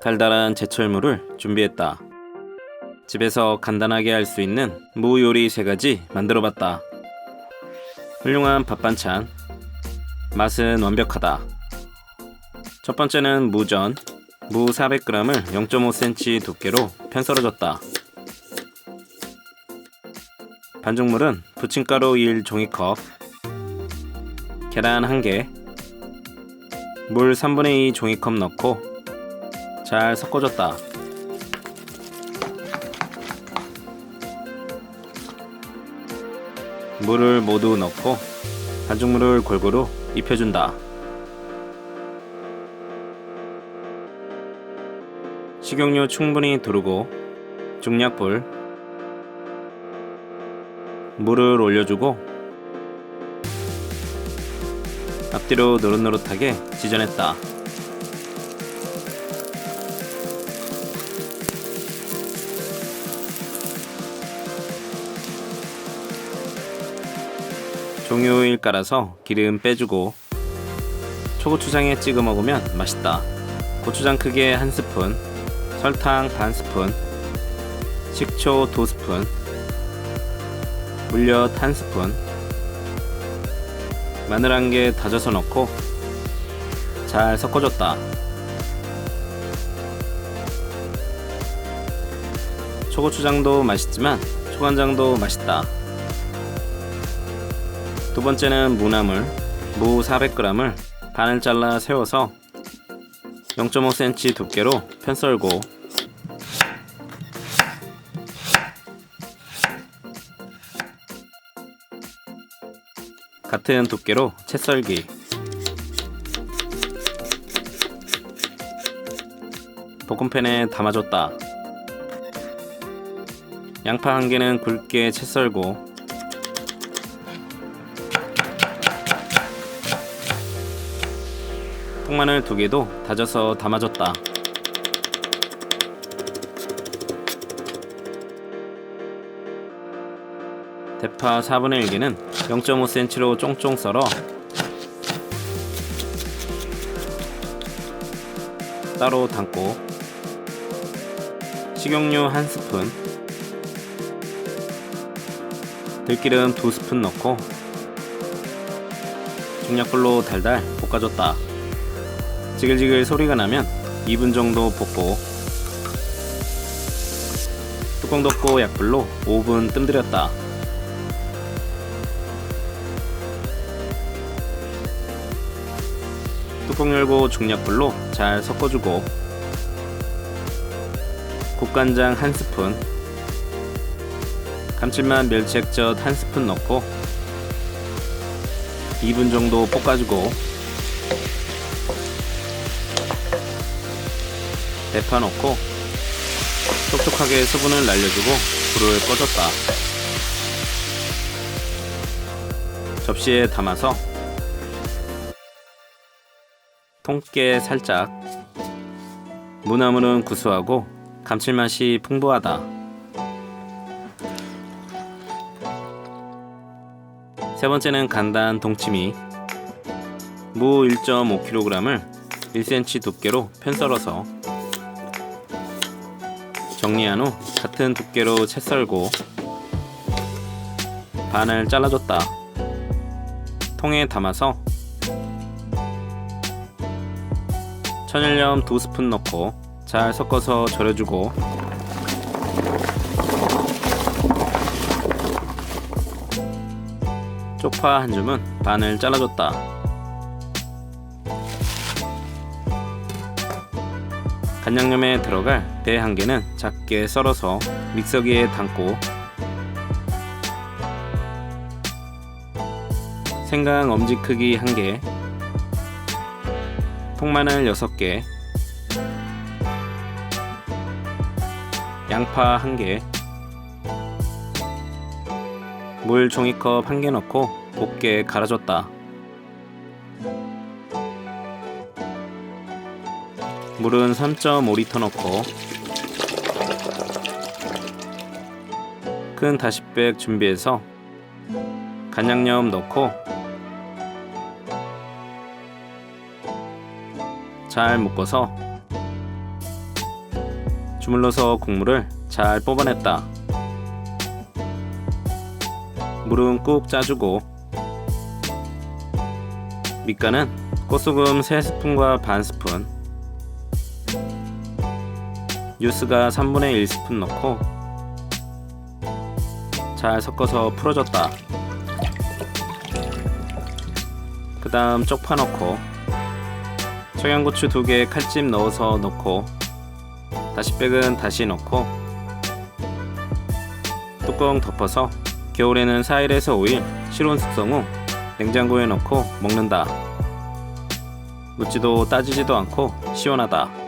달달한 제철무를 준비했다. 집에서 간단하게 할 수 있는 무 요리 3가지 만들어봤다. 훌륭한 밥반찬, 맛은 완벽하다. 첫 번째는 무전, 무 400g을 0.5cm 두께로 편썰어줬다. 반죽물은 부침가루 1 종이컵, 계란 1개, 물 3분의 2 종이컵 넣고 잘 섞어줬다. 물을 모두 넣고 반죽물을 골고루 입혀준다. 식용유 충분히 두르고 중약불 물을 올려주고 앞뒤로 노릇노릇하게 지져냈다. 종이오일 깔아서 기름 빼주고 초고추장에 찍어 먹으면 맛있다. 고추장 크게 1스푼, 설탕 반 스푼, 식초 2스푼, 물엿 1스푼, 마늘 1개 다져서 넣고 잘 섞어줬다. 초고추장도 맛있지만 초간장도 맛있다. 두 번째는 무나물, 무 400g을 반을 잘라 세워서 0.5cm 두께로 편썰고 같은 두께로 채썰기, 볶음팬에 담아줬다. 양파 1개는 굵게 채썰고 통마늘 2개도 다져서 담아줬다. 대파 4분의 1개는 0.5cm로 쫑쫑 썰어 따로 담고 식용유 1스푼, 들기름 2스푼 넣고 중약불로 달달 볶아줬다. 지글지글 소리가 나면 2분 정도 볶고 뚜껑 덮고 약불로 5분 뜸들였다. 뚜껑 열고 중약불로 잘 섞어주고 국간장 1스푼, 감칠맛 멸치액젓 1스푼 넣고 2분 정도 볶아주고 대파 넣고 촉촉하게 수분을 날려주고 불을 꺼줬다. 접시에 담아서 통깨 살짝, 무나물은 구수하고 감칠맛이 풍부하다. 세 번째는 간단 동치미, 무 1.5kg을 1cm 두께로 편썰어서 정리한 후 같은 두께로 채 썰고 반을 잘라줬다. 통에 담아서 천일염 2스푼 넣고 잘 섞어서 절여주고 쪽파 1줌은 반을 잘라줬다. 간장염에 들어갈 배 1개는 작게 썰어서 믹서기에 담고 생강 엄지 크기 1개, 통마늘 6개, 양파 1개, 물 종이컵 1개 넣고 곱게 갈아줬다. 물은 3.5L 넣고 큰 다시팩 준비해서 간장염 넣고 잘 묶어서 주물러서 국물을 잘 뽑아냈다. 물은 꾹 짜주고 밑간은 꽃소금 3스푼과 반 스푼, 유스가 3분의 1스푼 넣고 잘 섞어서 풀어줬다. 그 다음 쪽파 넣고 청양고추 2개 칼집 넣어서 넣고 다시백은 다시 넣고 뚜껑 덮어서 겨울에는 4일에서 5일 실온 숙성 후 냉장고에 넣고 먹는다. 묻지도 따지지도 않고 시원하다.